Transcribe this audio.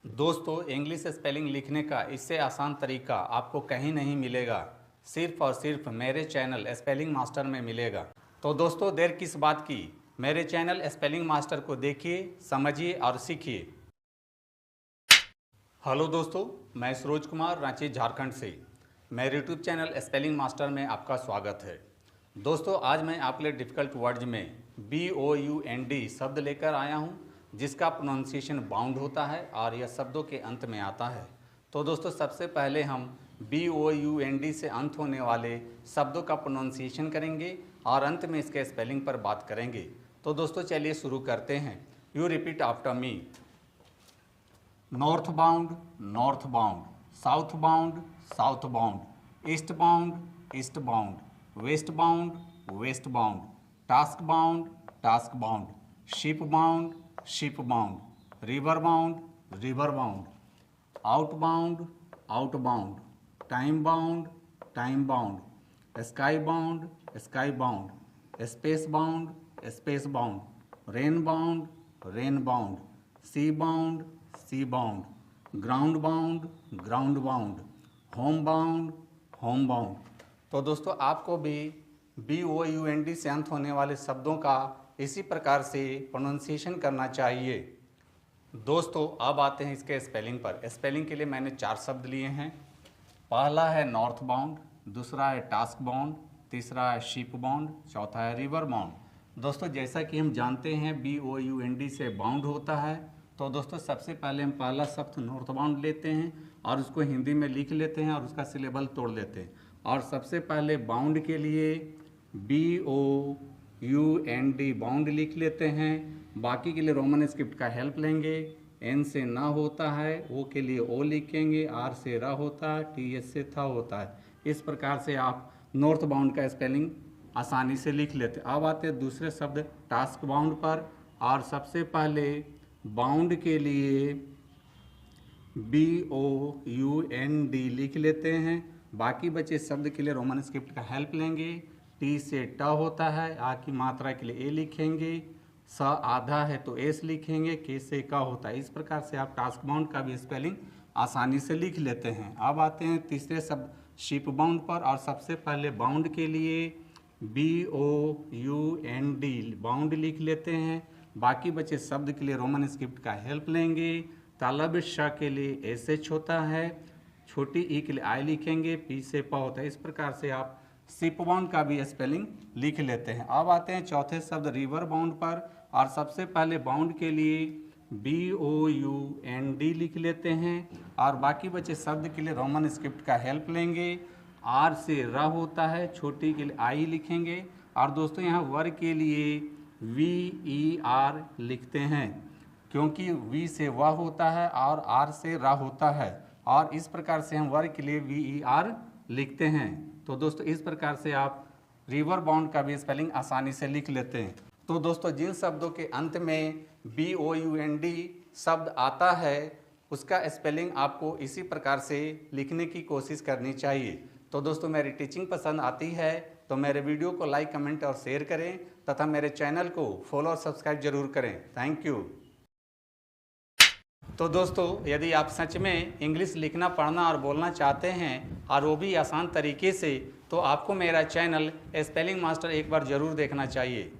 दोस्तों, English spelling लिखने का इससे आसान तरीका आपको कहीं नहीं मिलेगा, सिर्फ और सिर्फ मेरे चैनल स्पेलिंग मास्टर में मिलेगा। तो दोस्तों, देर किस बात की, मेरे चैनल स्पेलिंग मास्टर को देखिए, समझिए और सीखिए। हेलो दोस्तों, मैं सरोज कुमार, रांची झारखंड से मेरे यूट्यूब चैनल स्पेलिंग मास्टर में आपका स्वागत है। दोस्तों, आज मैं आपके लिए डिफ़िकल्ट वर्ड्स में BOUND शब्द लेकर आया हूं, जिसका प्रोनाउंसिएशन बाउंड होता है और यह शब्दों के अंत में आता है। तो दोस्तों, सबसे पहले हम BOUND से अंत होने वाले शब्दों का प्रोनाउंसिएशन करेंगे और अंत में इसके स्पेलिंग पर बात करेंगे। तो दोस्तों, चलिए शुरू करते हैं। You repeat after me. Northbound, northbound, southbound, southbound, eastbound, eastbound, westbound, westbound, task bound, task bound, ship bound, ship bound, river bound, river bound, outbound, outbound, time bound, time bound, sky bound, sky bound, space bound, space bound, rain bound, rain bound, sea bound, sea bound, ground bound, ground bound, homebound, homebound. तो दोस्तों, आपको भी BOUND से अंत होने वाले शब्दों का इसी प्रकार से प्रोनाउंसिएशन करना चाहिए। दोस्तों, अब आते हैं इसके स्पेलिंग पर। स्पेलिंग के लिए मैंने 4 शब्द लिए हैं। पहला है नॉर्थ बाउंड, दूसरा है टास्क बाउंड, तीसरा है शिप बाउंड, चौथा है रिवर बाउंड। दोस्तों, जैसा कि हम जानते हैं BOUND से बाउंड होता है, तो दोस्तों सबसे पहले हम पहला शब्द नॉर्थ बाउंड लेते हैं और उसको हिंदी में लिख लेते हैं और उसका सिलेबल तोड़ लेते हैं। और सबसे पहले बाउंड के लिए BOUND बाउंड लिख लेते हैं। बाकी के लिए रोमन स्क्रिप्ट का हेल्प लेंगे। N से ना होता है, O के लिए O लिखेंगे, R से रा होता है, TH से था होता है। इस प्रकार से आप नॉर्थ बाउंड का स्पेलिंग आसानी से लिख लेते। अब आते हैं दूसरे शब्द टास्क बाउंड पर, और सबसे पहले बाउंड के लिए BOUND लिख लेते हैं। बाकी बचे शब्द के लिए रोमन स्क्रिप्ट का हेल्प लेंगे। T से ट होता है, आ की मात्रा के लिए A लिखेंगे, स आधा है तो S लिखेंगे, K से क होता है। इस प्रकार से आप टास्क बाउंड का भी स्पेलिंग आसानी से लिख लेते हैं। अब आते हैं तीसरे शब्द शिप बाउंड पर, और सबसे पहले बाउंड के लिए BOUND बाउंड लिख लेते हैं। बाकी बचे शब्द के लिए रोमन स्क्रिप्ट का हेल्प लेंगे। तालब श के लिए SH होता है, छोटी ई के लिए I लिखेंगे, P से प होता है। इस प्रकार से आप शिप बाउंड का भी स्पेलिंग लिख लेते हैं। अब आते हैं चौथे शब्द रिवर बाउंड पर, और सबसे पहले बाउंड के लिए BOUND लिख लेते हैं और बाकी बचे शब्द के लिए रोमन स्क्रिप्ट का हेल्प लेंगे। R से र होता है, छोटी के लिए I लिखेंगे, और दोस्तों यहाँ वर के लिए VER लिखते हैं, क्योंकि V से व होता है और R से रा होता है, और इस प्रकार से हम वर के लिए VER लिखते हैं। तो दोस्तों, इस प्रकार से आप रिवर बाउंड का भी स्पेलिंग आसानी से लिख लेते हैं। तो दोस्तों, जिन शब्दों के अंत में BOUND शब्द आता है, उसका स्पेलिंग आपको इसी प्रकार से लिखने की कोशिश करनी चाहिए। तो दोस्तों, मेरी टीचिंग पसंद आती है तो मेरे वीडियो को लाइक, कमेंट और शेयर करें तथा मेरे चैनल को फॉलो और सब्सक्राइब जरूर करें। Thank you. तो दोस्तों, यदि आप सच में इंग्लिश लिखना, पढ़ना और बोलना चाहते हैं, और वो भी आसान तरीके से, तो आपको मेरा चैनल स्पेलिंग मास्टर एक बार ज़रूर देखना चाहिए।